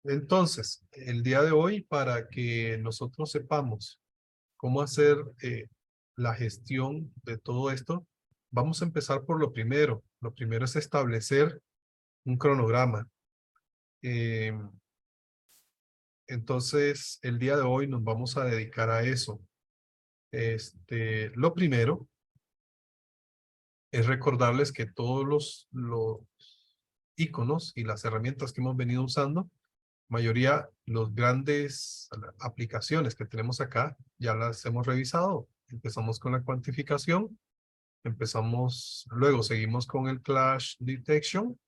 Entonces, el día de hoy, para que nosotros sepamos cómo hacer la gestión de todo esto, vamos a empezar por lo primero. Lo primero es establecer un cronograma. Eh, entonces, el día de hoy nos vamos a dedicar a eso. Lo primero es recordarles que todos los iconos y las herramientas que hemos venido usando, mayoría, los grandes aplicaciones que tenemos acá, ya las hemos revisado. Empezamos con la cuantificación, luego seguimos con el clash detection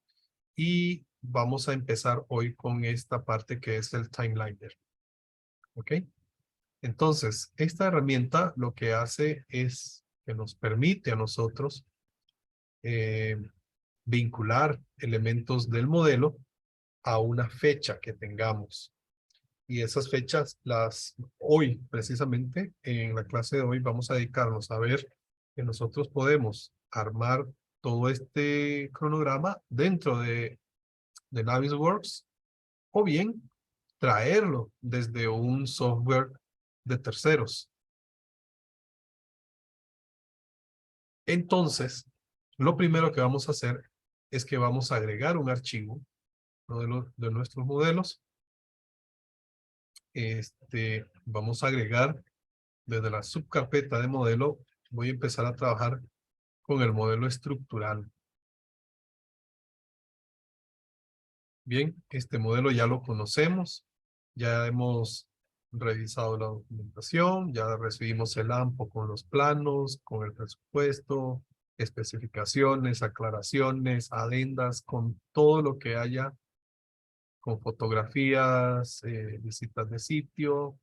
y vamos a empezar hoy con esta parte que es el timeliner. ¿Ok? Entonces, esta herramienta lo que hace es que nos permite a nosotros eh, vincular elementos del modelo a una fecha que tengamos. Y esas fechas, hoy, precisamente, en la clase de hoy, vamos a dedicarnos a ver que nosotros podemos armar todo este cronograma dentro de Navisworks o bien traerlo desde un software de terceros. Entonces, lo primero que vamos a hacer es que vamos a agregar un archivo, uno de nuestros modelos. Vamos a agregar desde la subcarpeta de modelo, voy a empezar a trabajar con el modelo estructural. Bien, este modelo ya lo conocemos, ya hemos revisado la documentación, ya recibimos el AMPO con los planos, con el presupuesto, especificaciones, aclaraciones, adendas, con todo lo que haya, con fotografías, visitas de sitio,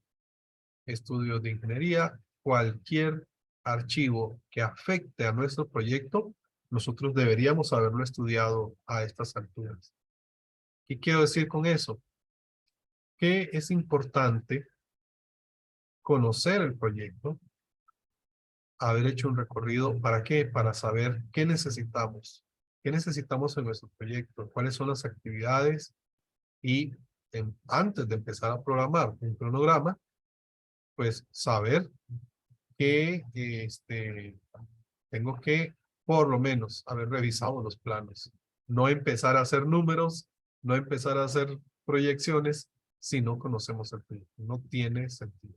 estudios de ingeniería, cualquier archivo que afecte a nuestro proyecto, nosotros deberíamos haberlo estudiado a estas alturas. ¿Qué quiero decir con eso? Que es importante conocer el proyecto, haber hecho un recorrido. ¿Para qué? Para saber qué necesitamos. ¿Qué necesitamos en nuestro proyecto? ¿Cuáles son las actividades? Y antes de empezar a programar un cronograma, pues saber que tengo que por lo menos haber revisado los planos. No empezar a hacer números, no empezar a hacer proyecciones si no conocemos el proyecto. No tiene sentido.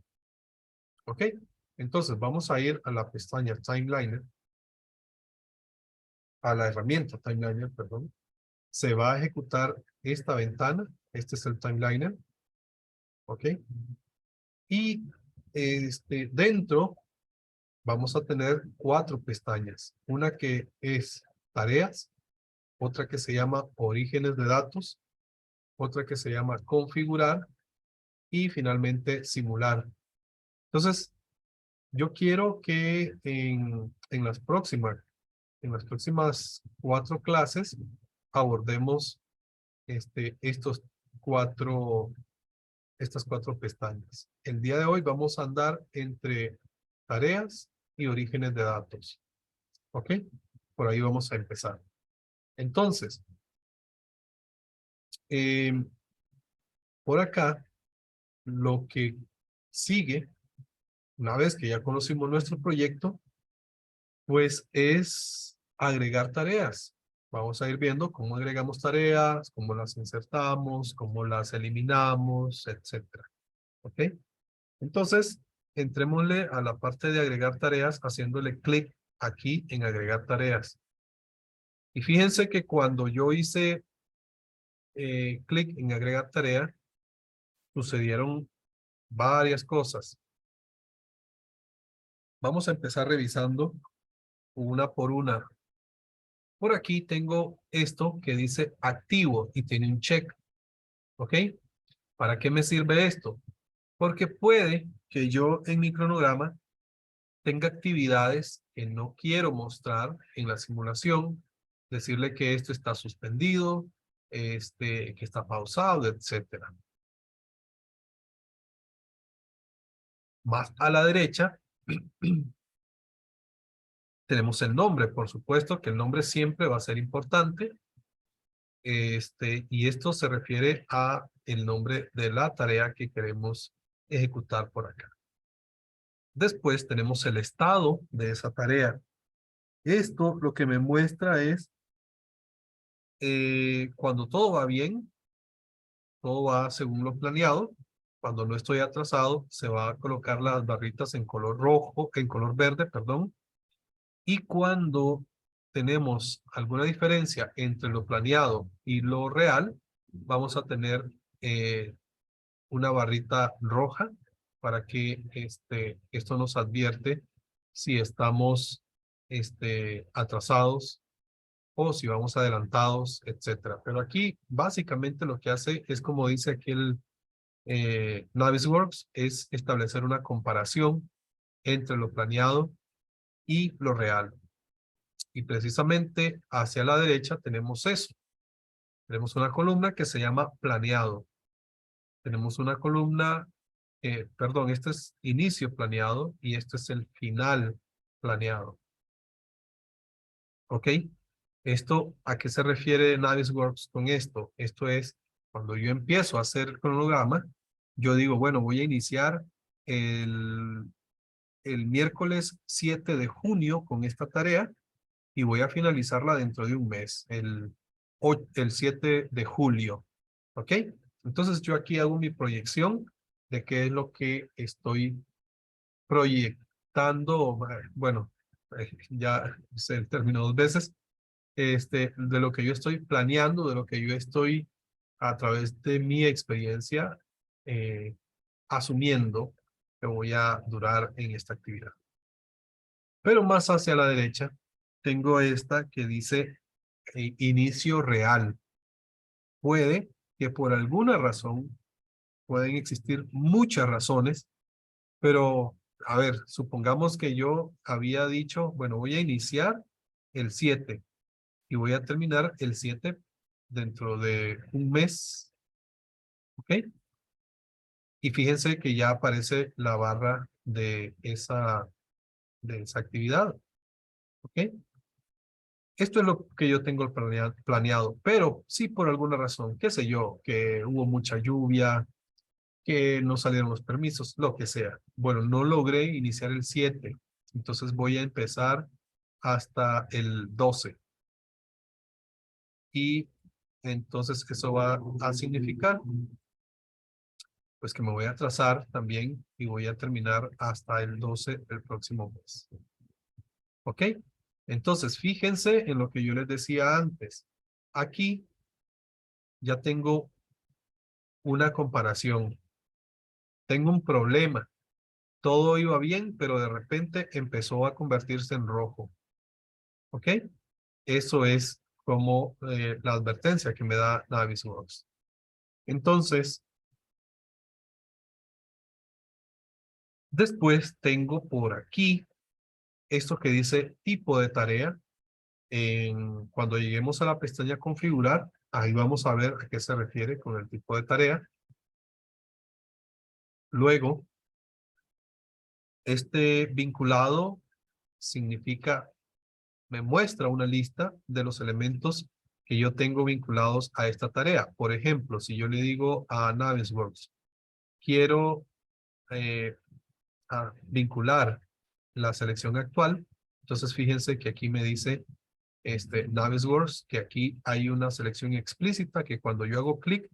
¿Ok? Entonces vamos a ir a la pestaña Timeliner, a la herramienta Timeliner, perdón. Se va a ejecutar esta ventana. Este es el Timeliner. ¿Ok? Y dentro vamos a tener 4 pestañas. Una que es tareas, otra que se llama orígenes de datos, otra que se llama configurar y finalmente simular. Entonces, yo quiero que en las próximas 4 clases abordemos estas 4 pestañas. El día de hoy vamos a andar entre tareas y orígenes de datos. ¿Ok? Por ahí vamos a empezar. Entonces, por acá, lo que sigue, una vez que ya conocimos nuestro proyecto, pues es agregar tareas. Vamos a ir viendo cómo agregamos tareas, cómo las insertamos, cómo las eliminamos, etcétera. ¿Ok? Entonces, entrémosle a la parte de agregar tareas haciéndole clic aquí en agregar tareas. Y fíjense que cuando yo hice clic en agregar tarea, sucedieron varias cosas. Vamos a empezar revisando una por una. Por aquí tengo esto que dice activo y tiene un check. ¿Ok? ¿Para qué me sirve esto? Porque puede que yo en mi cronograma tenga actividades que no quiero mostrar en la simulación, decirle que esto está suspendido, que está pausado, etcétera. Más a la derecha tenemos el nombre. Por supuesto que el nombre siempre va a ser importante. Y esto se refiere a el nombre de la tarea que queremos ejecutar por acá. Después tenemos el estado de esa tarea. Esto lo que me muestra es cuando todo va bien, todo va según lo planeado. Cuando no estoy atrasado, se va a colocar las barritas en color rojo, en color verde, perdón. Y cuando tenemos alguna diferencia entre lo planeado y lo real, vamos a tener una barrita roja para que esto nos advierte si estamos atrasados o si vamos adelantados, etcétera. Pero aquí básicamente lo que hace es, como dice aquí el Navisworks, es establecer una comparación entre lo planeado y lo real. Y precisamente hacia la derecha tenemos eso. Tenemos una columna que se llama planeado. Tenemos una columna, perdón, este es inicio planeado y este es el final planeado. ¿Ok? ¿Esto a qué se refiere Navisworks con esto? Esto es, cuando yo empiezo a hacer el cronograma, yo digo, bueno, voy a iniciar el, el miércoles 7 de junio con esta tarea y voy a finalizarla dentro de un mes, el 7 de julio. ¿Ok? Entonces yo aquí hago mi proyección de qué es lo que estoy proyectando, bueno, ya usé el término dos veces, de lo que yo estoy planeando, de lo que yo estoy a través de mi experiencia eh, asumiendo que voy a durar en esta actividad. Pero más hacia la derecha tengo esta que dice inicio real. Puede que por alguna razón, pueden existir muchas razones, pero a ver, supongamos que yo había dicho, bueno, voy a iniciar el 7 y voy a terminar el 7 dentro de un mes, ¿ok? Y fíjense que ya aparece la barra de esa actividad, ¿ok? Esto es lo que yo tengo planeado, pero si por alguna razón, qué sé yo, que hubo mucha lluvia, que no salieron los permisos, lo que sea. Bueno, no logré iniciar el 7, entonces voy a empezar hasta el 12. Y entonces eso va a significar pues que me voy a atrasar también y voy a terminar hasta el 12 del próximo mes. ¿Ok? Entonces, fíjense en lo que yo les decía antes. Aquí ya tengo una comparación. Tengo un problema. Todo iba bien, pero de repente empezó a convertirse en rojo. ¿Ok? Eso es como la advertencia que me da Navisworks. Entonces, después tengo por aquí esto que dice tipo de tarea. Cuando lleguemos a la pestaña configurar, ahí vamos a ver a qué se refiere con el tipo de tarea. Luego, este vinculado significa, me muestra una lista de los elementos que yo tengo vinculados a esta tarea. Por ejemplo, si yo le digo a Navisworks, quiero vincular la selección actual, entonces fíjense que aquí me dice Navisworks que aquí hay una selección explícita que cuando yo hago clic,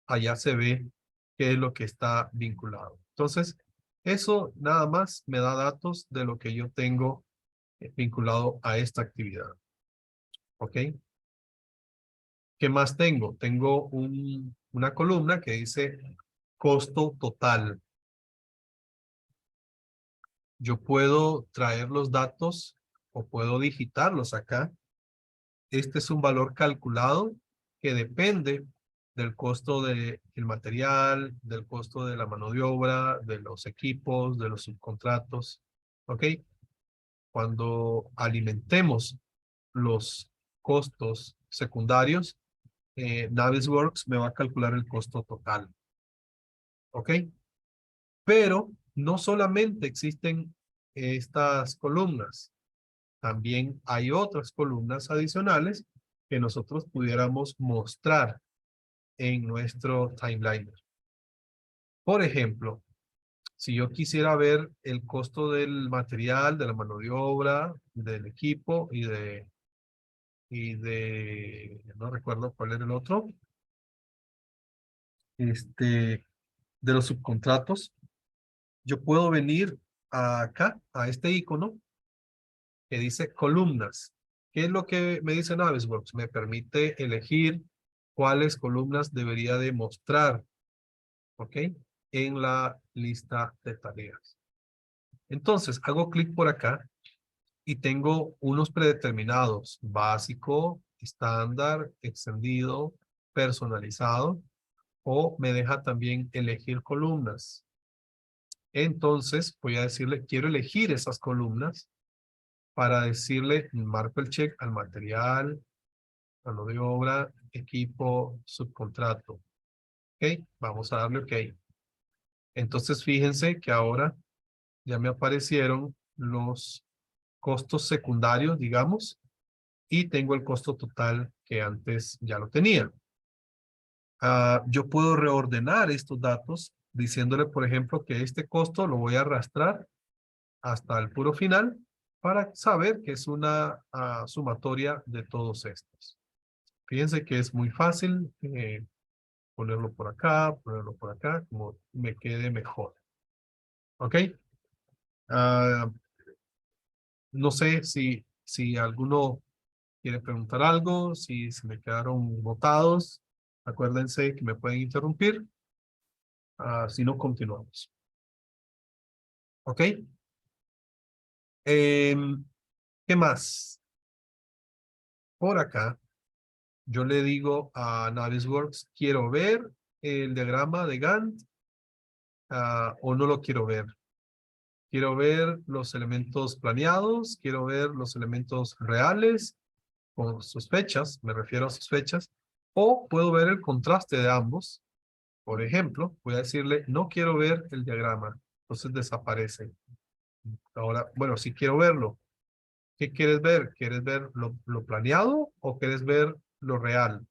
allá se ve qué es lo que está vinculado. Entonces, eso nada más me da datos de lo que yo tengo vinculado a esta actividad. ¿Ok? ¿Qué más tengo? Tengo una columna que dice costo total. Yo puedo traer los datos o puedo digitarlos acá. Este es un valor calculado que depende del costo del material, del costo de la mano de obra, de los equipos, de los subcontratos. ¿Ok? Cuando alimentemos los costos secundarios, Navisworks me va a calcular el costo total. ¿Ok? Pero no solamente existen estas columnas, también hay otras columnas adicionales que nosotros pudiéramos mostrar. en nuestro timeline. Por ejemplo, si yo quisiera ver el costo del material, de la mano de obra, del equipo no recuerdo cuál era el otro, de los subcontratos, yo puedo venir acá, a este icono que dice columnas. ¿Qué es lo que me dice Navisworks? Me permite elegir cuáles columnas debería de mostrar, ¿ok? En la lista de tareas. Entonces, hago clic por acá y tengo unos predeterminados: básico, estándar, extendido, personalizado, o me deja también elegir columnas. Entonces, voy a decirle, quiero elegir esas columnas para decirle, marco el check al material, mano de obra, equipo, subcontrato. Ok, vamos a darle ok. Entonces, fíjense que ahora ya me aparecieron los costos secundarios, digamos, y tengo el costo total que antes ya lo tenía. Yo puedo reordenar estos datos diciéndole, por ejemplo, que este costo lo voy a arrastrar hasta el puro final para saber que es una sumatoria de todos estos. Fíjense que es muy fácil ponerlo por acá, como me quede mejor. ¿Ok? No sé si alguno quiere preguntar algo, si se me quedaron botados. Acuérdense que me pueden interrumpir. Si no, continuamos. ¿Ok? ¿Qué más? Por acá, yo le digo a Navisworks, quiero ver el diagrama de Gantt o no lo quiero ver. Quiero ver los elementos planeados, quiero ver los elementos reales con sus fechas, me refiero a sus fechas, o puedo ver el contraste de ambos. Por ejemplo, voy a decirle, no quiero ver el diagrama, entonces desaparece. Ahora, bueno, si quiero verlo, ¿qué quieres ver? ¿Quieres ver lo planeado o quieres ver lo real?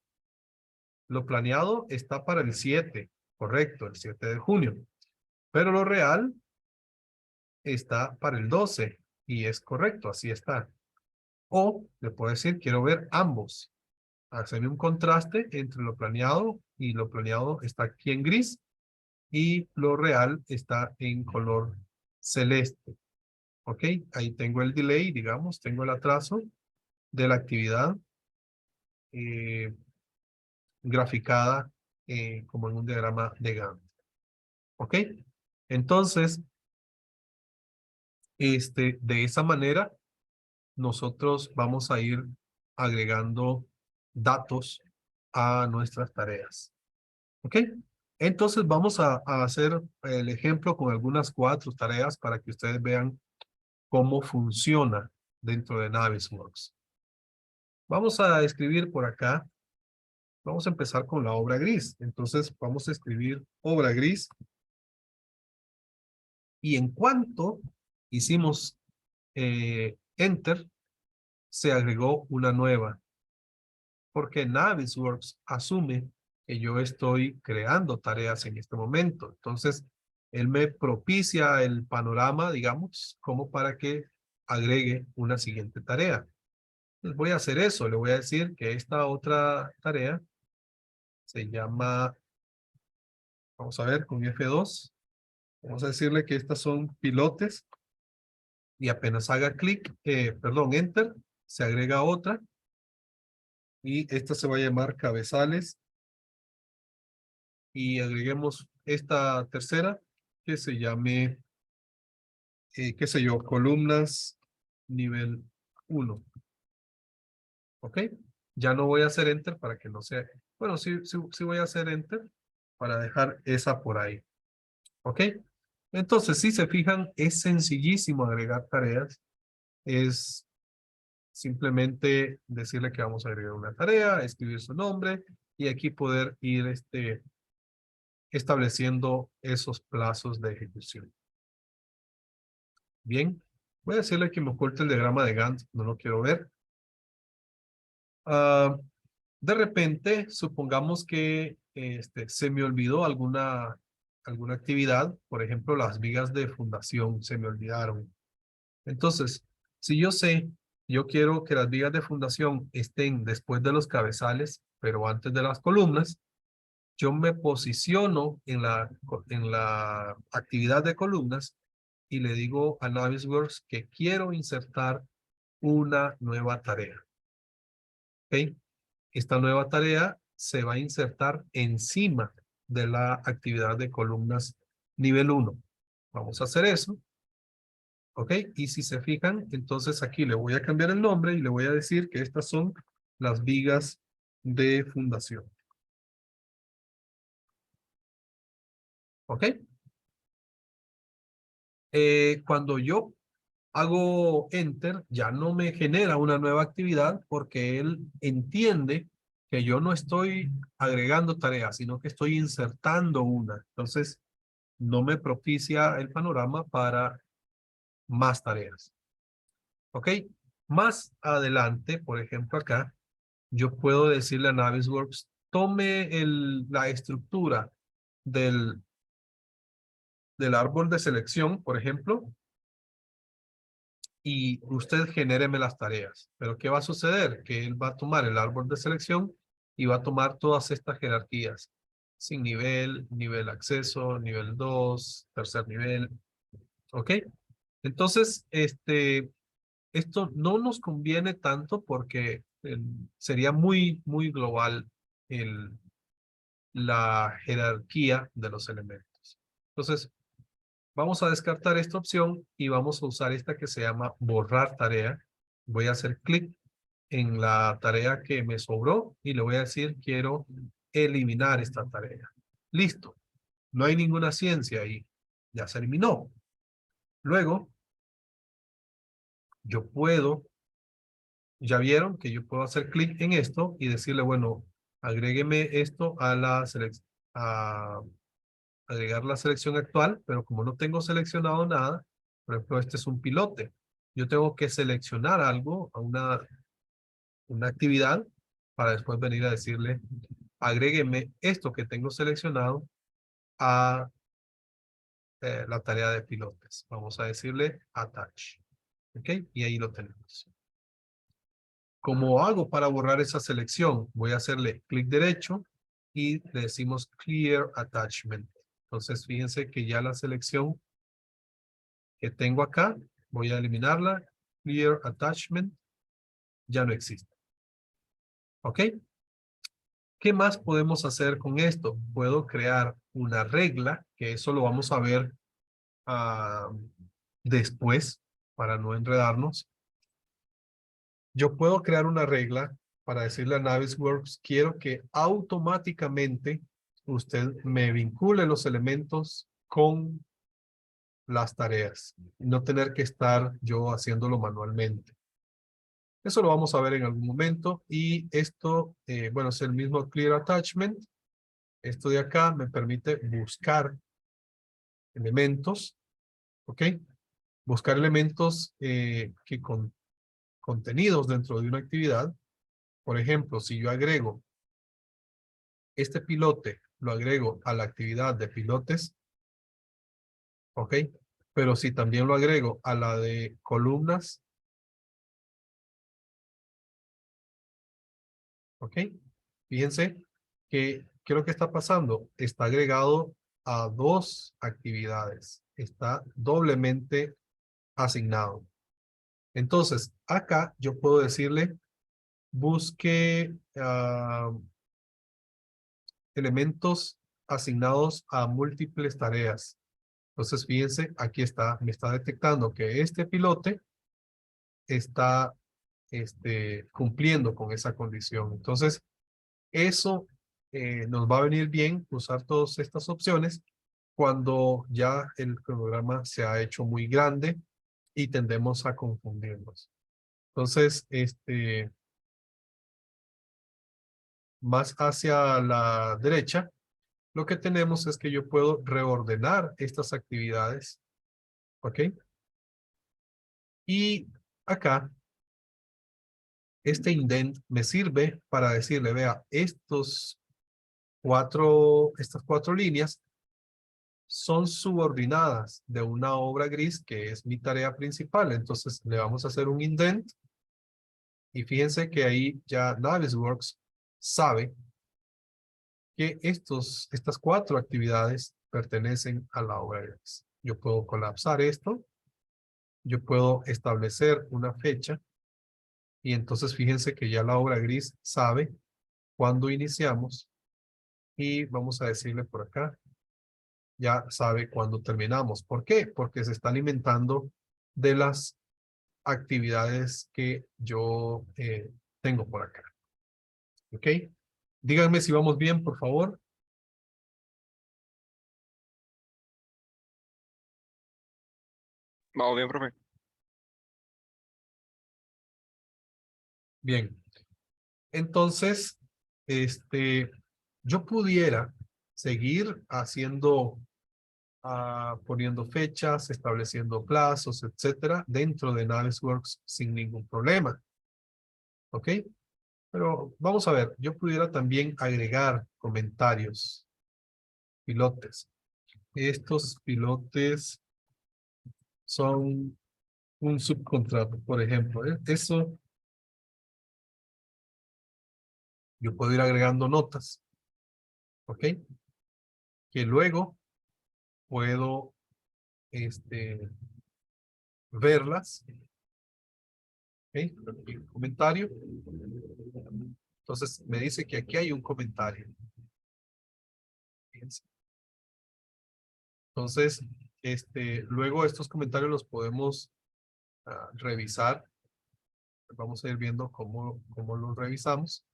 Lo planeado está para el 7, correcto, el 7 de junio. Pero lo real está para el 12 y es correcto, así está. O le puedo decir, quiero ver ambos. Hacerme un contraste entre lo planeado y lo planeado está aquí en gris y lo real está en color celeste. ¿Ok? Ahí tengo el delay, digamos, tengo el atraso de la actividad eh, graficada como en un diagrama de Gantt. ¿Ok? Entonces, de esa manera, nosotros vamos a ir agregando datos a nuestras tareas. ¿Ok? Entonces, vamos a hacer el ejemplo con algunas 4 tareas para que ustedes vean cómo funciona dentro de Navisworks. Vamos a escribir por acá. Vamos a empezar con la obra gris. Entonces, vamos a escribir obra gris. Y en cuanto hicimos Enter, se agregó una nueva. Porque Navisworks asume que yo estoy creando tareas en este momento. Entonces, él me propicia el panorama, digamos, como para que agregue una siguiente tarea. Les voy a hacer eso. Le voy a decir que esta otra tarea se llama, vamos a ver, con F2. Vamos a decirle que estas son pilotes y apenas haga clic, perdón, enter, se agrega otra y esta se va a llamar cabezales y agreguemos esta tercera que se llame, qué sé yo, columnas nivel 1. ¿Ok? Ya no voy a hacer enter para que no sea, bueno, sí voy a hacer enter para dejar esa por ahí. ¿Ok? Entonces, si se fijan, es sencillísimo agregar tareas. Es simplemente decirle que vamos a agregar una tarea, escribir su nombre y aquí poder ir estableciendo esos plazos de ejecución. Bien, voy a decirle que me oculte el diagrama de Gantt, no lo quiero ver. De repente, supongamos que se me olvidó alguna actividad, por ejemplo, las vigas de fundación se me olvidaron. Entonces, si yo sé, yo quiero que las vigas de fundación estén después de los cabezales, pero antes de las columnas, yo me posiciono en la actividad de columnas y le digo a Navisworks que quiero insertar una nueva tarea. ¿Ok? Esta nueva tarea se va a insertar encima de la actividad de columnas nivel 1. Vamos a hacer eso. ¿Ok? Y si se fijan, entonces aquí le voy a cambiar el nombre y le voy a decir que estas son las vigas de fundación. ¿Ok? Cuando yo hago enter, ya no me genera una nueva actividad porque él entiende que yo no estoy agregando tareas, sino que estoy insertando una. Entonces, no me propicia el panorama para más tareas. ¿Ok? Más adelante, por ejemplo acá, yo puedo decirle a Navisworks, tome la estructura del, del árbol de selección, por ejemplo, y usted genéreme las tareas. Pero ¿qué va a suceder? Que él va a tomar el árbol de selección y va a tomar todas estas jerarquías. Sin nivel, nivel acceso, nivel 2, tercer nivel. ¿Ok? Entonces, esto no nos conviene tanto porque sería muy global la jerarquía de los elementos. Entonces, vamos a descartar esta opción y vamos a usar esta que se llama borrar tarea. Voy a hacer clic en la tarea que me sobró y le voy a decir quiero eliminar esta tarea. Listo. No hay ninguna ciencia ahí. Ya se eliminó. Luego, yo puedo, ya vieron que yo puedo hacer clic en esto y decirle, bueno, agrégueme esto a la selección, agregar la selección actual, pero como no tengo seleccionado nada, por ejemplo, este es un pilote. Yo tengo que seleccionar algo, a una actividad, para después venir a decirle, agrégueme esto que tengo seleccionado a la tarea de pilotes. Vamos a decirle attach. ¿Ok? Y ahí lo tenemos. ¿Cómo hago para borrar esa selección? Voy a hacerle clic derecho y le decimos clear attachment. Entonces, fíjense que ya la selección que tengo acá, voy a eliminarla. Clear attachment, ya no existe. ¿Ok? ¿Qué más podemos hacer con esto? Puedo crear una regla, que eso lo vamos a ver después, para no enredarnos. Yo puedo crear una regla para decirle a Navisworks, quiero que automáticamente usted me vincule los elementos con las tareas, no tener que estar yo haciéndolo manualmente. Eso lo vamos a ver en algún momento y esto, bueno, es el mismo Clear Attachment. Esto de acá me permite buscar elementos, ¿ok? Buscar elementos contenidos dentro de una actividad. Por ejemplo, si yo agrego este pilote, lo agrego a la actividad de pilotes, ¿ok? Pero si también lo agrego a la de columnas, ¿ok? Fíjense que, ¿qué es lo que está pasando? Está agregado a dos actividades. Está doblemente asignado. Entonces, acá yo puedo decirle, busque elementos asignados a múltiples tareas. Entonces, fíjense, aquí está, me está detectando que este pilote está cumpliendo con esa condición. Entonces, eso nos va a venir bien usar todas estas opciones cuando ya el cronograma se ha hecho muy grande y tendemos a confundirnos. Entonces, más hacia la derecha, lo que tenemos es que yo puedo reordenar estas actividades, ¿ok? Y acá, este indent me sirve para decirle, vea, estos estas cuatro líneas son subordinadas de una obra gris que es mi tarea principal. Entonces le vamos a hacer un indent y fíjense que ahí ya Navisworks sabe que estas cuatro actividades pertenecen a la obra gris. Yo puedo colapsar esto, yo puedo establecer una fecha y entonces fíjense que ya la obra gris sabe cuándo iniciamos y vamos a decirle por acá, ya sabe cuándo terminamos. ¿Por qué? Porque se está alimentando de las actividades que yo tengo por acá. ¿Ok? Díganme si vamos bien, por favor. Vamos bien, profe. Bien. Entonces, yo pudiera seguir haciendo, poniendo fechas, estableciendo plazos, etcétera, dentro de Navisworks sin ningún problema. ¿Ok? Pero vamos a ver, yo pudiera también agregar comentarios, pilotes. Estos pilotes son un subcontrato, por ejemplo. Eso yo puedo ir agregando notas, ¿ok? Que luego puedo verlas, ¿ok? Aquí un comentario. Entonces me dice que aquí hay un comentario. Fíjense. Entonces, luego estos comentarios los podemos revisar. Vamos a ir viendo cómo los revisamos.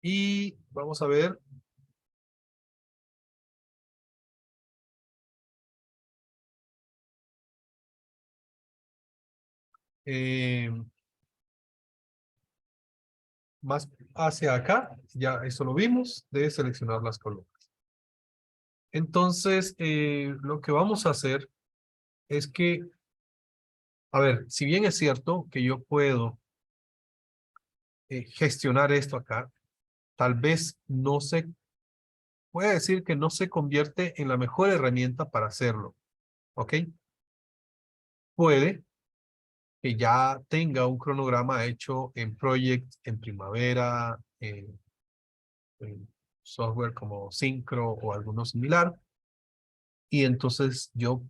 Y vamos a ver. eh, más hacia acá, ya eso lo vimos, de seleccionar las columnas. Entonces, lo que vamos a hacer es que, a ver, si bien es cierto que yo puedo gestionar esto acá, tal vez no se, puede decir que no se convierte en la mejor herramienta para hacerlo, ¿ok? Puede que ya tenga un cronograma hecho en Project, en Primavera, en software como Syncro o alguno similar, y entonces yo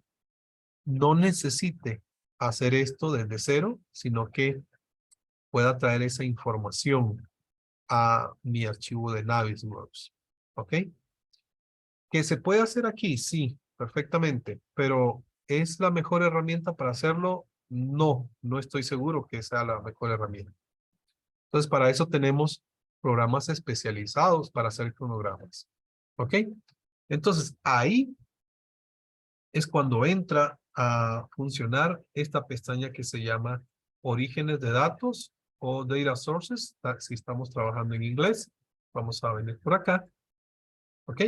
no necesite hacer esto desde cero, sino que pueda traer esa información a mi archivo de Navisworks. ¿Ok? ¿Que se puede hacer aquí? Sí, perfectamente. Pero ¿es la mejor herramienta para hacerlo? No, no estoy seguro que sea la mejor herramienta. Entonces, para eso tenemos programas especializados para hacer cronogramas. ¿Ok? Entonces, ahí es cuando entra a funcionar esta pestaña que se llama Orígenes de Datos o Data Sources. Si estamos trabajando en inglés, vamos a venir por acá. ¿Ok?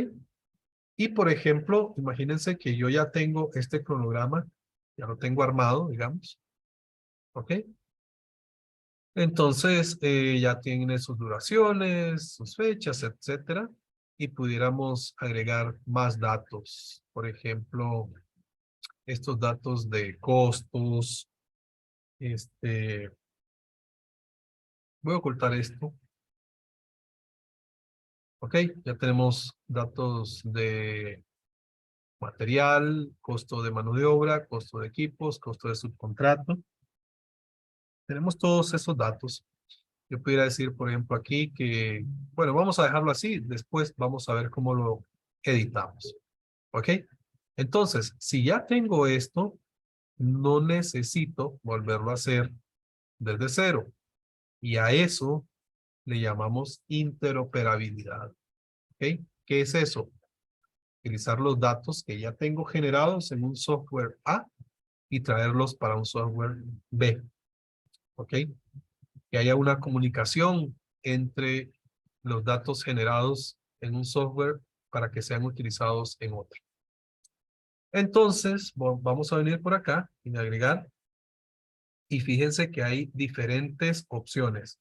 Y por ejemplo, imagínense que yo ya tengo este cronograma, ya lo tengo armado, digamos. ¿Ok? Entonces, ya tiene sus duraciones, sus fechas, etcétera. Y pudiéramos agregar más datos. Por ejemplo, estos datos de costos. Voy a ocultar esto. Ok, ya tenemos datos de material, costo de mano de obra, costo de equipos, costo de subcontrato. Tenemos todos esos datos. Yo pudiera decir, por ejemplo, aquí que, bueno, vamos a dejarlo así. Después vamos a ver cómo lo editamos. ¿Ok? Entonces, si ya tengo esto, no necesito volverlo a hacer desde cero. Y a eso le llamamos interoperabilidad. ¿Ok? ¿Qué es eso? Utilizar los datos que ya tengo generados en un software A y traerlos para un software B. ¿Ok? Que haya una comunicación entre los datos generados en un software para que sean utilizados en otro. Entonces, vamos a venir por acá y agregar. Y fíjense que hay diferentes opciones.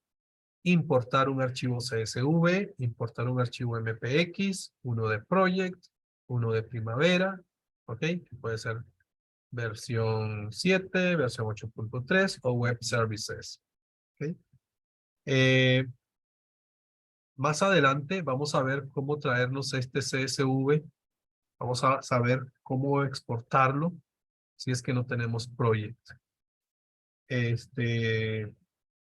importar un archivo CSV, importar un archivo MPX, uno de Project, uno de Primavera, ¿ok? Que puede ser versión 7, versión 8.3 o Web Services, ¿ok? Más adelante vamos a ver cómo traernos este CSV, vamos a saber cómo exportarlo si es que no tenemos Project.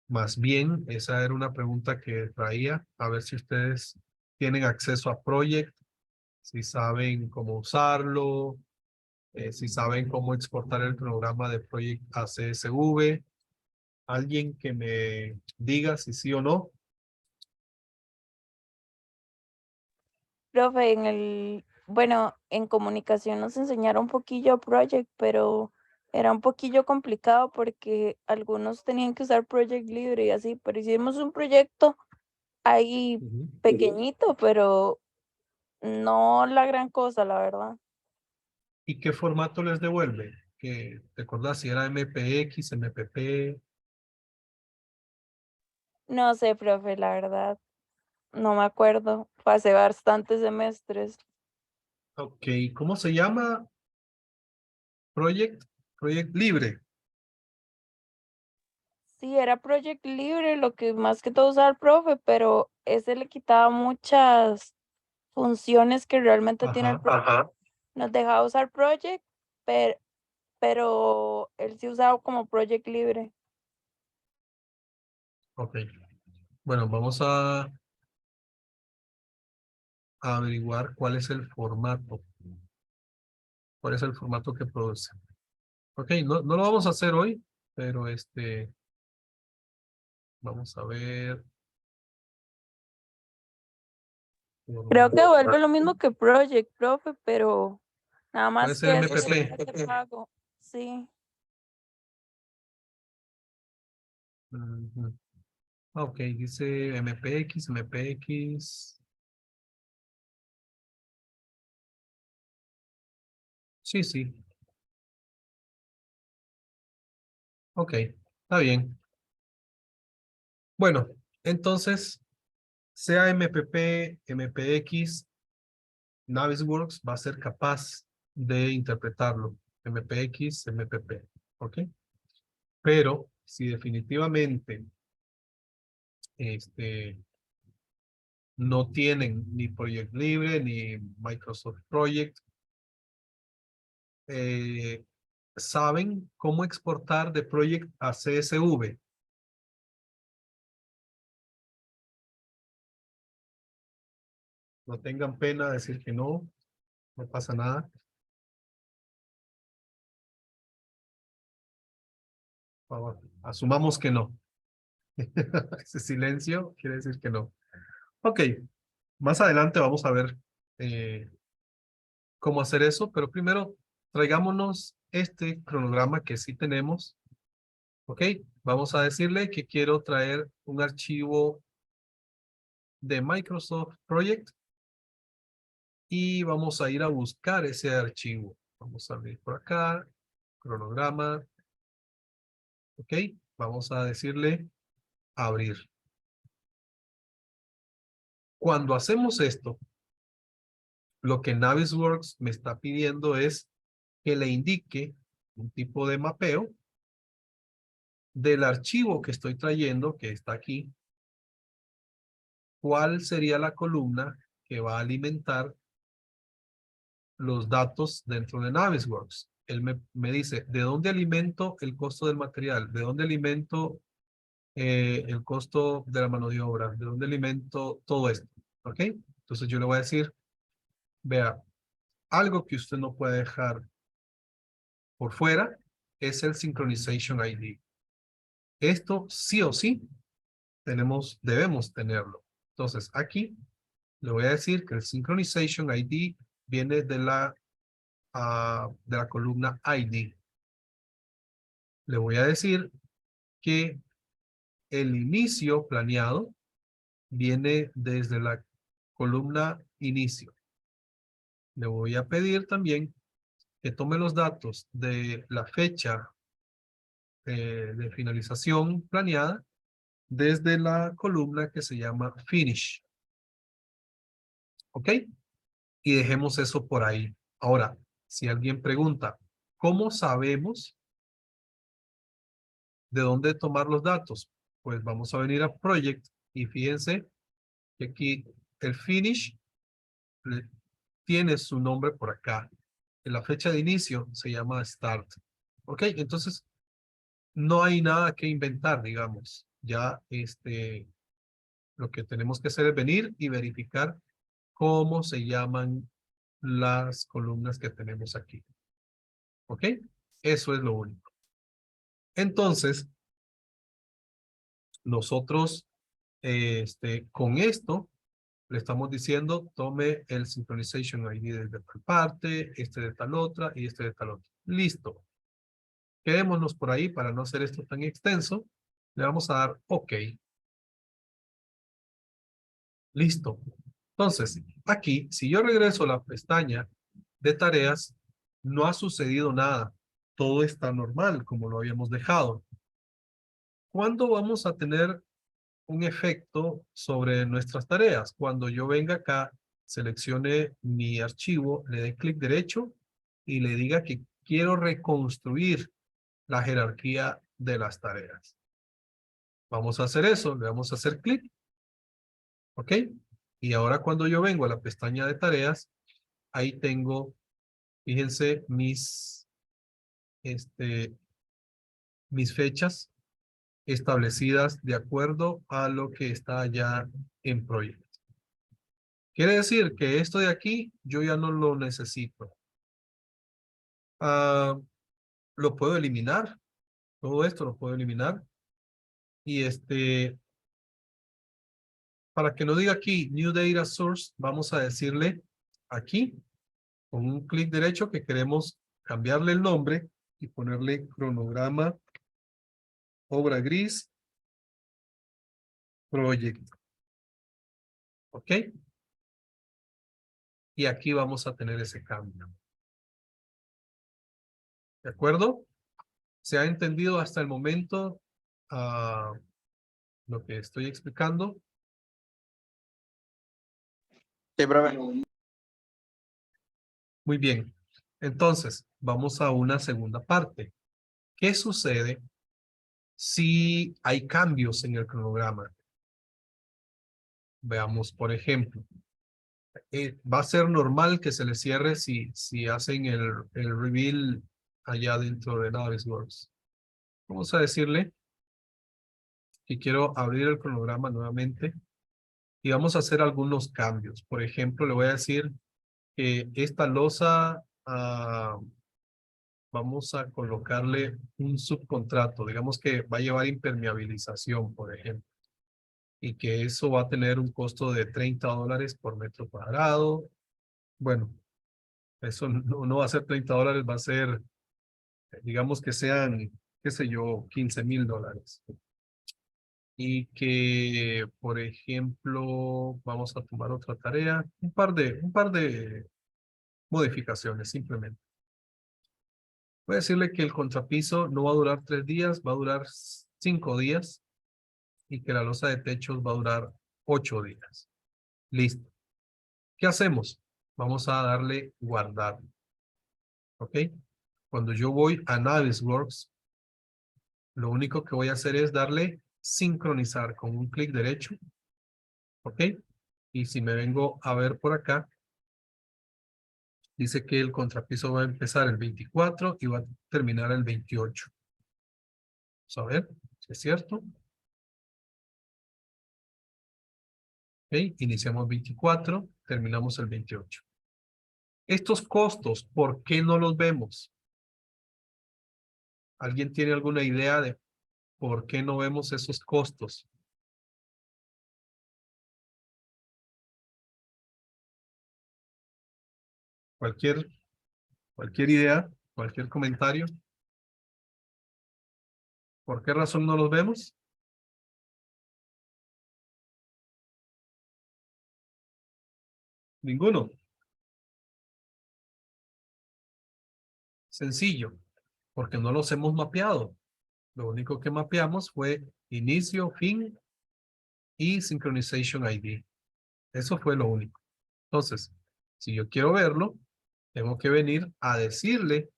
Más bien, esa era una pregunta que traía, a ver si ustedes tienen acceso a Project, si saben cómo usarlo, si saben cómo exportar el programa de Project a CSV. Alguien que me diga si sí o no. Profe, bueno, en comunicación nos enseñaron un poquillo Project, pero era un poquillo complicado porque algunos tenían que usar Project Libre y así, pero hicimos un proyecto ahí Ujú. pequeñito, pero no la gran cosa, la verdad. ¿Y qué formato les devuelve? ¿Que te acordás si era MPX, MPP? No sé, profe, la verdad, no me acuerdo. Pasé bastantes semestres. Ok, ¿cómo se llama? Project, Project Libre. Sí, era Project Libre, lo que más que todo usaba el profe, pero ese le quitaba muchas funciones que realmente tiene el Ajá, profe. Nos dejaba usar Project, per pero él sí usaba como Project Libre. ok. Bueno, vamos a averiguar cuál es el formato. ¿Cuál es el formato que produce? Ok, no lo vamos a hacer hoy, pero vamos a ver. Creo que vuelve lo mismo que Project, profe, pero nada Puede más ser que es MPP. de pago. Sí, Ujú. Ok, dice MPX, MPX. Sí, sí. Ok, está bien. Bueno, entonces, sea MPP, MPX, Navisworks va a ser capaz de interpretarlo. MPX, MPP. ¿Ok? Pero si definitivamente este, no tienen ni Project Libre ni Microsoft Project, eh, saben cómo exportar de Project a CSV. No tengan pena de decir que no, no pasa nada. Por favor, asumamos que no. Ese silencio quiere decir que no. Ok, más adelante vamos a ver eh, cómo hacer eso, pero primero traigámonos este cronograma que sí tenemos. Ok, vamos a decirle que quiero traer un archivo de Microsoft Project y vamos a ir a buscar ese archivo. Vamos a abrir por acá, cronograma. Ok, vamos a decirle abrir. Cuando hacemos esto, lo que Navisworks me está pidiendo es que le indique un tipo de mapeo del archivo que estoy trayendo, que está aquí, cuál sería la columna que va a alimentar los datos dentro de Navisworks. Él me dice, ¿de dónde alimento el costo del material? ¿De dónde alimento el costo de la mano de obra? ¿De dónde alimento todo esto? ¿Ok? Entonces yo le voy a decir, vea, algo que usted no puede dejar por fuera es el Synchronization ID. Esto sí o sí debemos tenerlo. Entonces aquí le voy a decir que el Synchronization ID viene de la columna ID. Le voy a decir que el inicio planeado viene desde la columna inicio. Le voy a pedir también que tome los datos de la fecha de finalización planeada desde la columna que se llama Finish. ¿Ok? Y dejemos eso por ahí. Ahora, si alguien pregunta, ¿cómo sabemos de dónde tomar los datos? Pues vamos a venir a Project y fíjense que aquí el Finish tiene su nombre por acá. En la fecha de inicio se llama Start. ¿Ok? Entonces, no hay nada que inventar, digamos. Ya lo que tenemos que hacer es venir y verificar cómo se llaman las columnas que tenemos aquí. ¿Ok? Eso es lo único. Entonces, nosotros con esto le estamos diciendo tome el Synchronization ID de tal parte, este de tal otra y este de tal otra. Listo. Quedémonos por ahí para no hacer esto tan extenso. Le vamos a dar OK. Listo. Entonces, aquí, si yo regreso a la pestaña de tareas, no ha sucedido nada. Todo está normal, como lo habíamos dejado. ¿Cuándo vamos a tener un efecto sobre nuestras tareas? Cuando yo venga acá, seleccione mi archivo, le dé clic derecho y le diga que quiero reconstruir la jerarquía de las tareas. Vamos a hacer eso, le vamos a hacer clic, ¿ok? Y ahora cuando yo vengo a la pestaña de tareas, ahí tengo, fíjense, mis fechas establecidas de acuerdo a lo que está ya en proyecto. Quiere decir que esto de aquí yo ya no lo necesito. Lo puedo eliminar. Todo esto lo puedo eliminar. Y para que no diga aquí New Data Source, vamos a decirle aquí, con un clic derecho, que queremos cambiarle el nombre y ponerle cronograma obra gris proyecto. ¿Ok? Y aquí vamos a tener ese cambio. ¿De acuerdo? ¿Se ha entendido hasta el momento lo que estoy explicando? Sí, profe. Muy bien. Entonces, vamos a una segunda parte. ¿Qué sucede si hay cambios en el cronograma? Veamos, por ejemplo, va a ser normal que se le cierre si hacen el reveal allá dentro de Navisworks. Vamos a decirle que quiero abrir el cronograma nuevamente y vamos a hacer algunos cambios. Por ejemplo, le voy a decir que esta losa vamos a colocarle un subcontrato. Digamos que va a llevar impermeabilización, por ejemplo. Y que eso va a tener un costo de $30 por metro cuadrado. Bueno, eso no va a ser $30, va a ser, digamos que sean, qué sé yo, $15,000. Y que, por ejemplo, vamos a tomar otra tarea, un par de modificaciones simplemente. Voy a decirle que el contrapiso no va a durar 3 días, va a durar 5 días y que la losa de techos va a durar 8 días. Listo. ¿Qué hacemos? Vamos a darle guardar. ¿Ok? Cuando yo voy a Navisworks, lo único que voy a hacer es darle sincronizar con un clic derecho. ¿Ok? Y si me vengo a ver por acá, dice que el contrapiso va a empezar el 24 y va a terminar el 28. Vamos a ver si es cierto. ¿Ok? Iniciamos 24, terminamos el 28. Estos costos, ¿por qué no los vemos? ¿Alguien tiene alguna idea de por qué no vemos esos costos? Cualquier idea, cualquier comentario. ¿Por qué razón no los vemos? Ninguno. Sencillo, porque no los hemos mapeado. Lo único que mapeamos fue inicio, fin y Synchronization ID. Eso fue lo único. Entonces, si yo quiero verlo, tengo que venir a decirle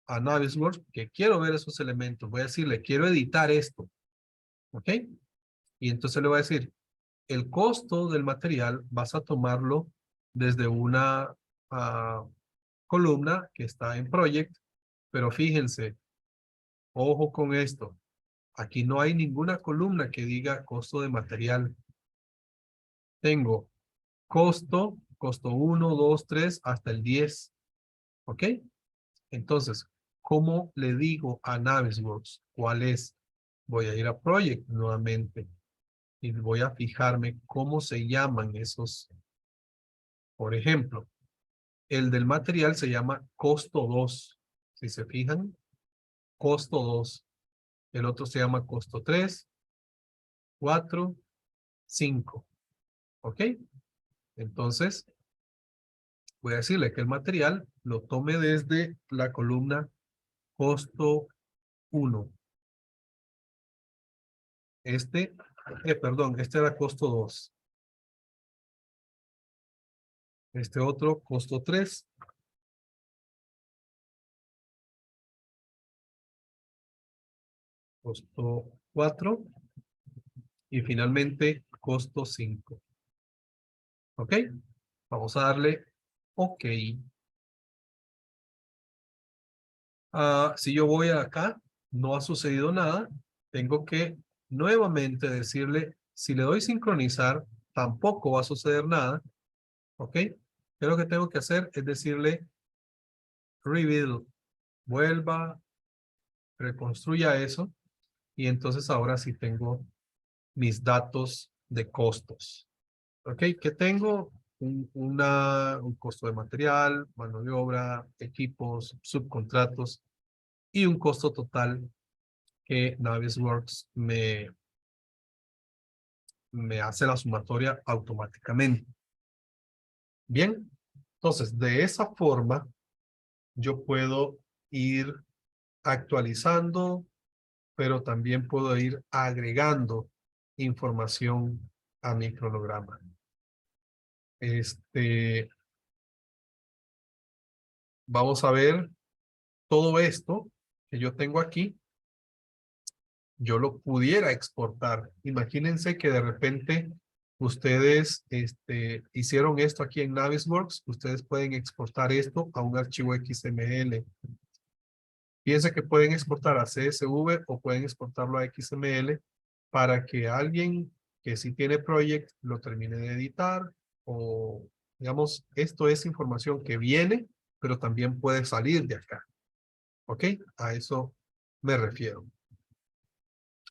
a Navisworks que quiero ver esos elementos. Voy a decirle, quiero editar esto. ¿Ok? Y entonces le voy a decir, el costo del material vas a tomarlo desde una columna que está en Project, pero fíjense, ojo con esto. Aquí no hay ninguna columna que diga costo de material. Tengo costo 1, 2, 3, hasta el 10. ¿Ok? Entonces, ¿cómo le digo a Navisworks cuál es? Voy a ir a Project nuevamente y voy a fijarme cómo se llaman esos. Por ejemplo, el del material se llama costo 2. Si se fijan, costo 2. El otro se llama costo 3, 4, 5. ¿Ok? Entonces, voy a decirle que el material lo tome desde la columna costo 1. Perdón, este era costo 2. Este otro, costo 3. Costo 4. Y finalmente, costo 5. ¿Ok? Vamos a darle OK. Si yo voy acá, no ha sucedido nada. Tengo que nuevamente decirle, si le doy sincronizar, tampoco va a suceder nada. ¿Ok? ¿Qué lo que tengo que hacer? Es decirle, rebuild, vuelva, reconstruya eso. Y entonces ahora sí tengo mis datos de costos. ¿Ok? ¿Qué tengo? Un costo de material, mano de obra, equipos, subcontratos y un costo total que Navisworks me hace la sumatoria automáticamente. Bien, entonces de esa forma yo puedo ir actualizando, pero también puedo ir agregando información a mi cronograma. Vamos a ver todo esto que yo tengo aquí. Yo lo pudiera exportar. Imagínense que de repente ustedes hicieron esto aquí en Navisworks. Ustedes pueden exportar esto a un archivo XML. Piensen que pueden exportar a CSV o pueden exportarlo a XML para que alguien que sí tiene Project lo termine de editar, o digamos, esto es información que viene, pero también puede salir de acá. ¿Ok? A eso me refiero.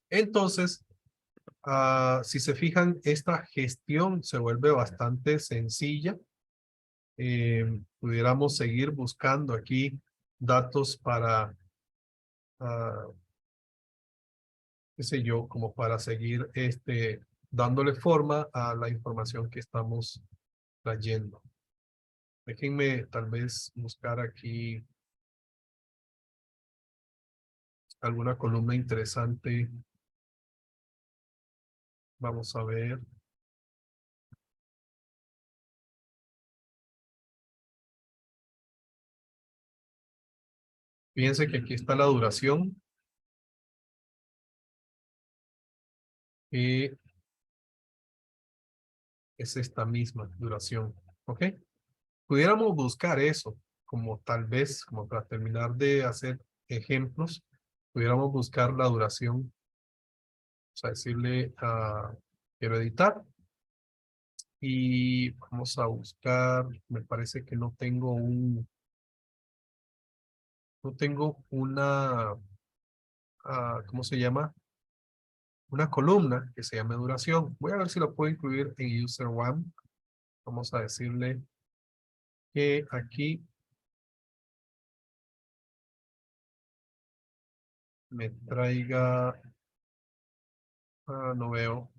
Entonces, si se fijan, esta gestión se vuelve bastante sencilla. Pudiéramos seguir buscando aquí datos para, qué sé yo, como para seguir dándole forma a la información que estamos trayendo. Déjenme tal vez buscar aquí alguna columna interesante. Vamos a ver. Fíjense que aquí está la duración. Y es esta misma duración. ¿Ok? Pudiéramos buscar eso, como tal vez, como para terminar de hacer ejemplos, pudiéramos buscar la duración. O sea, decirle quiero editar. Y vamos a buscar, me parece que no tengo una, ¿cómo se llama? Una columna que se llame duración. Voy a ver si lo puedo incluir en user one. Vamos a decirle que aquí me traiga, no veo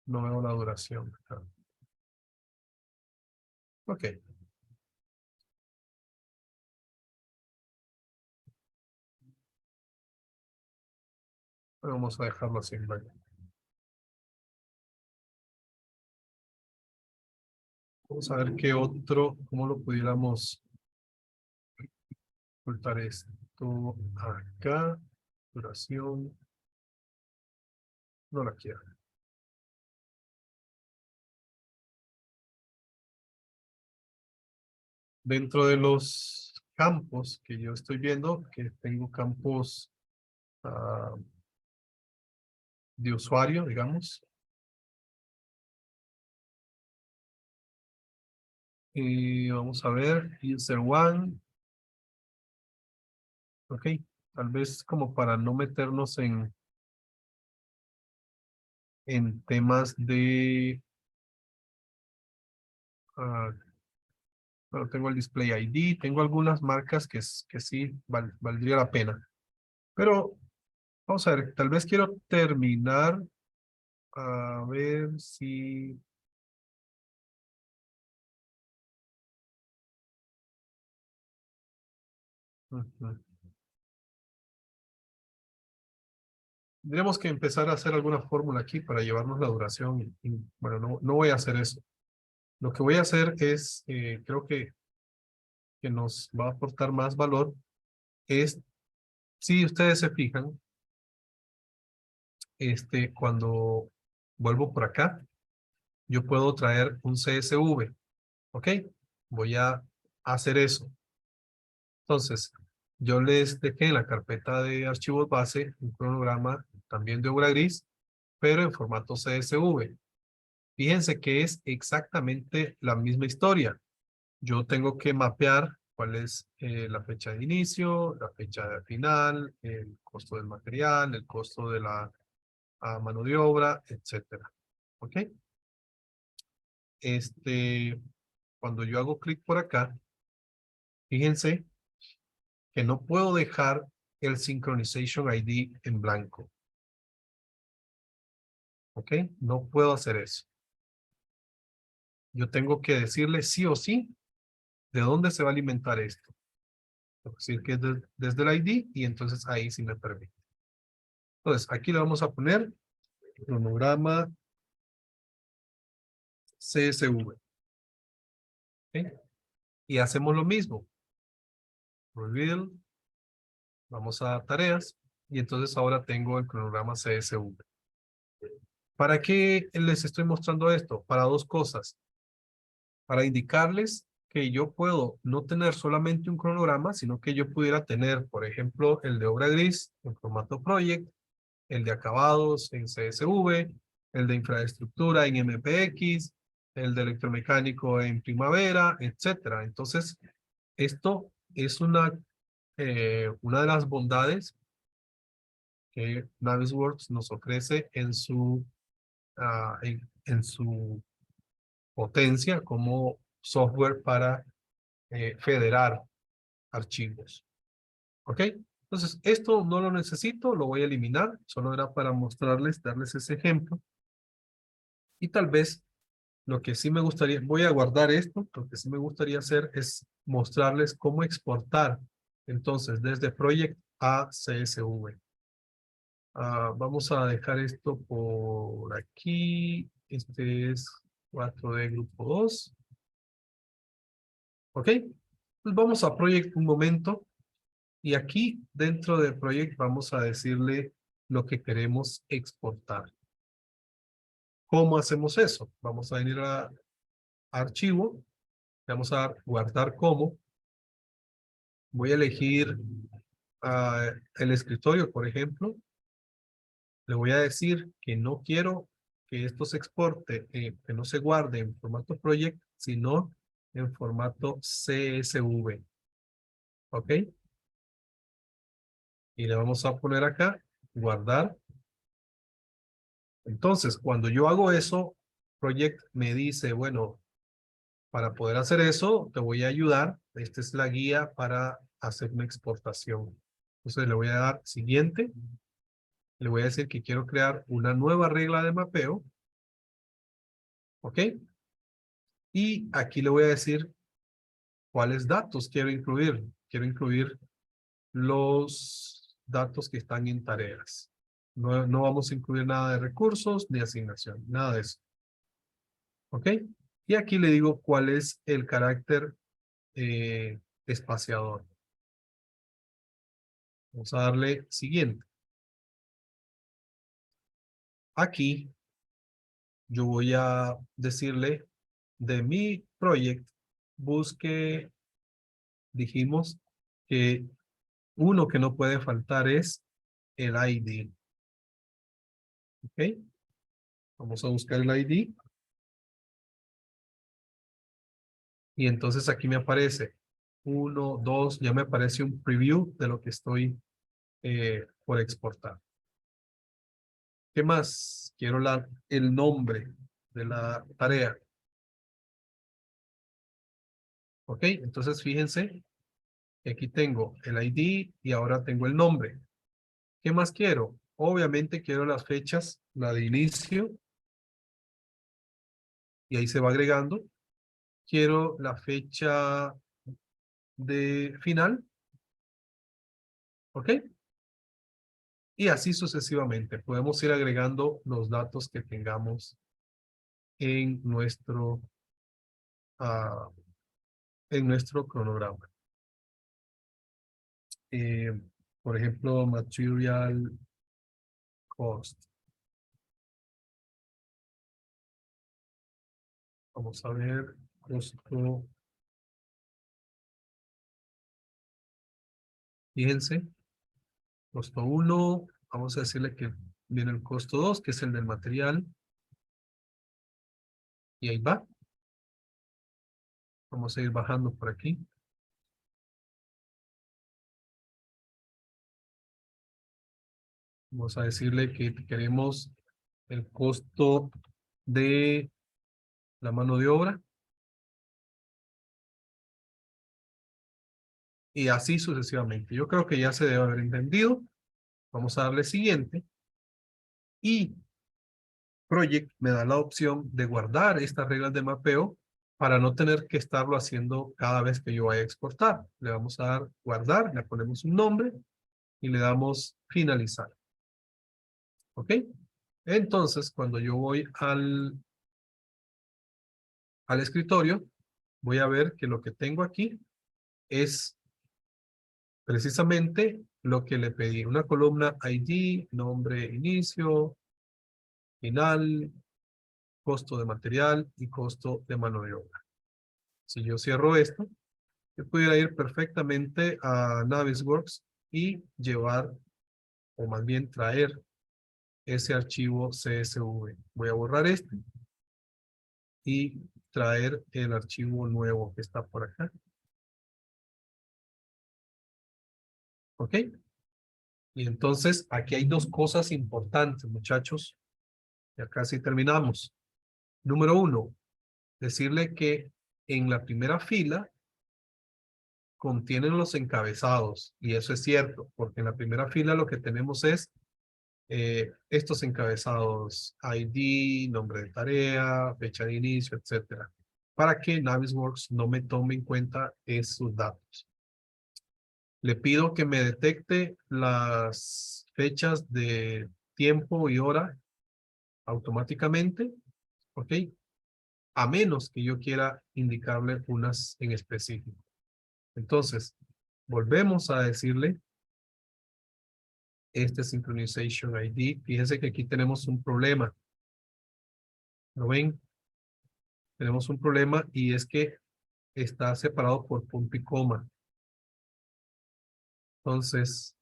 la duración. Ok. Vamos a dejarlo así. Vale. Vamos a ver qué otro, cómo lo pudiéramos ocultar esto acá. Duración. No la quiero. Dentro de los campos que yo estoy viendo, que tengo campos de usuario, digamos. Y vamos a ver, user one. Ok, tal vez como para no meternos en temas de... bueno, tengo el Display ID, tengo algunas marcas que sí valdría la pena. Pero vamos a ver, tal vez quiero terminar a ver si... Ujú. Tendríamos que empezar a hacer alguna fórmula aquí para llevarnos la duración. Bueno, no voy a hacer eso. Lo que voy a hacer es, creo que nos va a aportar más valor, es, si ustedes se fijan, cuando vuelvo por acá, yo puedo traer un CSV, ¿ok? Voy a hacer eso. Entonces, yo les dejé en la carpeta de archivos base un cronograma también de obra gris, pero en formato CSV. Fíjense que es exactamente la misma historia. Yo tengo que mapear cuál es la fecha de inicio, la fecha de final, el costo del material, el costo de la mano de obra, etcétera. ¿Ok? Cuando yo hago clic por acá, fíjense que no puedo dejar el Synchronization ID en blanco. ¿Ok? No puedo hacer eso. Yo tengo que decirle sí o sí de dónde se va a alimentar esto. Es decir, que es desde el ID y entonces ahí sí me permite. Entonces, aquí le vamos a poner cronograma CSV. ¿Ok? Y hacemos lo mismo. Reveal. Vamos a tareas. Y entonces ahora tengo el cronograma CSV. ¿Para qué les estoy mostrando esto? Para dos cosas. Para indicarles que yo puedo no tener solamente un cronograma, sino que yo pudiera tener, por ejemplo, el de obra gris en formato project, el de acabados en CSV, el de infraestructura en MPX, el de electromecánico en primavera, etcétera. Entonces, esto es una de las bondades que Navisworks nos ofrece en su potencia como software para federar archivos. ¿Ok? Entonces, esto no lo necesito, lo voy a eliminar. Solo era para mostrarles, darles ese ejemplo. Y tal vez lo que sí me gustaría, voy a guardar esto, lo que sí me gustaría hacer es mostrarles cómo exportar. Entonces, desde Project a CSV. Vamos a dejar esto por aquí. Este es 4D grupo 2. ¿Ok? Pues vamos a Project un momento. Y aquí dentro de Project vamos a decirle lo que queremos exportar. ¿Cómo hacemos eso? Vamos a venir a Archivo. Vamos a guardar como. Voy a elegir el escritorio, por ejemplo. Le voy a decir que no quiero que esto se exporte, que no se guarde en formato project, sino en formato CSV. ¿Ok? Y le vamos a poner acá, guardar. Entonces, cuando yo hago eso, Project me dice, bueno, para poder hacer eso, te voy a ayudar. Esta es la guía para hacer una exportación. Entonces le voy a dar siguiente. Le voy a decir que quiero crear una nueva regla de mapeo. ¿Ok? Y aquí le voy a decir cuáles datos quiero incluir. Quiero incluir los datos que están en tareas. No vamos a incluir nada de recursos ni asignación, nada de eso. ¿Ok? Y aquí le digo cuál es el carácter espaciador. Vamos a darle siguiente. Aquí yo voy a decirle de mi project, busque, dijimos que uno que no puede faltar es el ID. ¿Ok? Vamos a buscar el ID. Y entonces aquí me aparece 1, 2, ya me aparece un preview de lo que estoy por exportar. ¿Qué más? Quiero el nombre de la tarea. ¿Ok? Entonces fíjense que aquí tengo el ID y ahora tengo el nombre. ¿Qué más quiero? Obviamente quiero las fechas, la de inicio, y ahí se va agregando. Quiero la fecha de final. ¿Ok? Y así sucesivamente. Podemos ir agregando los datos que tengamos en ah, nuestro cronograma. Eh, por ejemplo, material cost. Vamos a ver, costo. Fíjense, costo 1. Vamos a decirle que viene el costo 2, que es el del material. Y ahí va. Vamos a ir bajando por aquí. Vamos a decirle que queremos el costo de la mano de obra. Y así sucesivamente. Yo creo que ya se debe haber entendido. Vamos a darle siguiente. Y Project me da la opción de guardar estas reglas de mapeo para no tener que estarlo haciendo cada vez que yo vaya a exportar. Le vamos a dar guardar, le ponemos un nombre y le damos finalizar. ¿Ok? Entonces, cuando yo voy al escritorio, voy a ver que lo que tengo aquí es precisamente lo que le pedí. Una columna ID, nombre, inicio, final, costo de material y costo de mano de obra. Si yo cierro esto, yo pudiera ir perfectamente a Navisworks y llevar, o más bien traer ese archivo CSV. Voy a borrar este y traer el archivo nuevo que está por acá. ¿Ok? Y entonces aquí hay dos cosas importantes, muchachos. Ya casi terminamos. Número 1, decirle que en la primera fila contienen los encabezados. Y eso es cierto, porque en la primera fila lo que tenemos es estos encabezados, ID, nombre de tarea, fecha de inicio, etcétera, para que Navisworks no me tome en cuenta esos datos. Le pido que me detecte las fechas de tiempo y hora automáticamente, ¿ok? A menos que yo quiera indicarle unas en específico. Entonces, volvemos a decirle este Synchronization ID. Fíjense que aquí tenemos un problema. ¿Lo ven? Tenemos un problema y es que está separado por punto y coma. Entonces,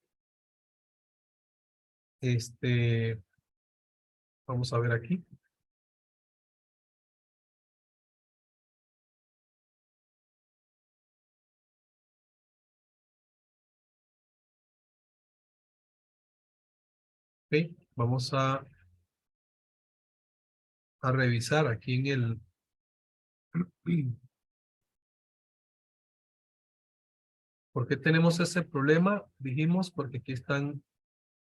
vamos a ver aquí. Ok, vamos a revisar aquí en el... ¿Por qué tenemos ese problema? Dijimos porque aquí están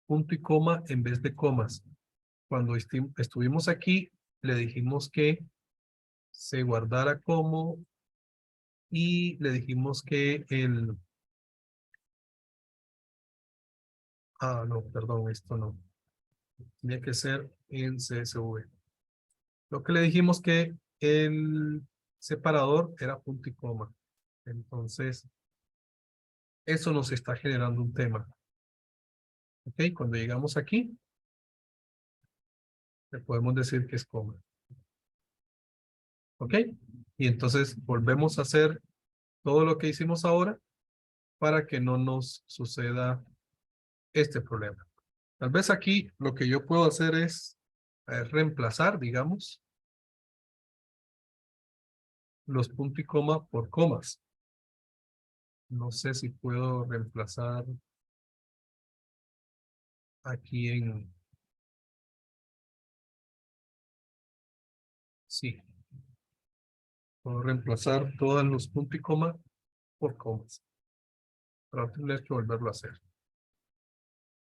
punto y coma en vez de comas. Cuando estuvimos aquí, le dijimos que se guardara como y le dijimos que el... Ah, no, perdón, esto no. Tenía que ser en CSV. Lo que le dijimos que el separador era punto y coma. Entonces, eso nos está generando un tema. Ok, cuando llegamos aquí, le podemos decir que es coma. Ok, y entonces volvemos a hacer todo lo que hicimos ahora para que no nos suceda este problema. Tal vez aquí lo que yo puedo hacer es reemplazar, digamos, los puntos y coma por comas. No sé si puedo reemplazar aquí en... Sí. Puedo reemplazar todos los puntos y coma por comas. Para no tener que volverlo a hacer.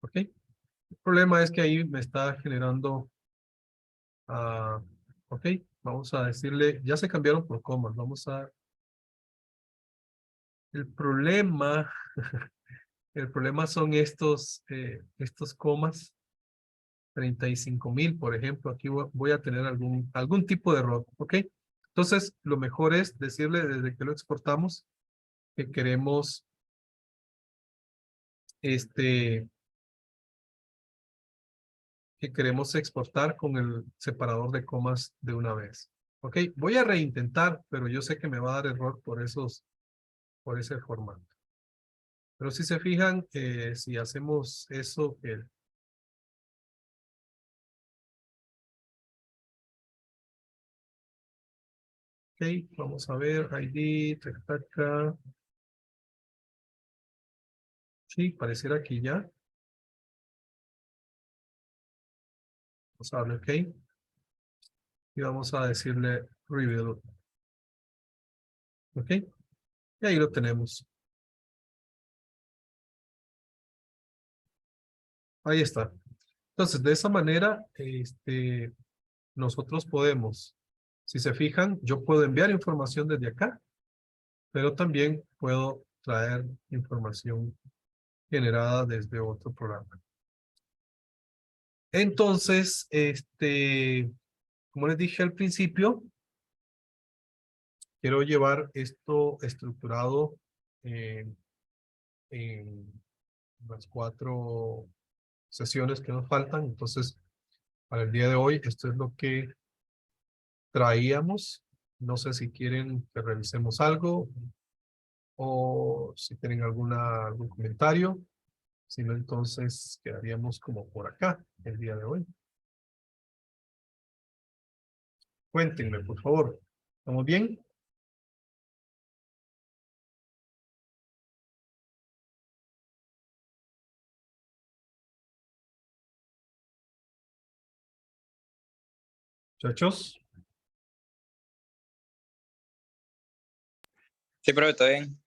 ¿Ok? El problema es que ahí me está generando... ok, vamos a decirle... Ya se cambiaron por comas. Vamos a... El problema... El problema son estos comas. 35,000, por ejemplo. Aquí voy a tener algún tipo de error. ¿Ok? Entonces, lo mejor es decirle desde que lo exportamos que queremos que queremos exportar con el separador de comas de una vez. Ok, voy a reintentar, pero yo sé que me va a dar error por ese formato. Pero si se fijan, si hacemos eso, ok, vamos a ver, ID, tac. Sí, pareciera que ya. Vamos a darle OK. Y vamos a decirle rebuild. Ok, y ahí lo tenemos. Ahí está. Entonces, de esa manera, nosotros podemos, si se fijan, yo puedo enviar información desde acá, pero también puedo traer información generada desde otro programa. Entonces, como les dije al principio, quiero llevar esto estructurado en las 4 sesiones que nos faltan. Entonces, para el día de hoy, esto es lo que traíamos. No sé si quieren que revisemos algo o si tienen algún comentario. Si no, entonces quedaríamos como por acá el día de hoy. Cuéntenme, por favor. ¿Estamos bien? Muchachos. Sí, profe, está bien.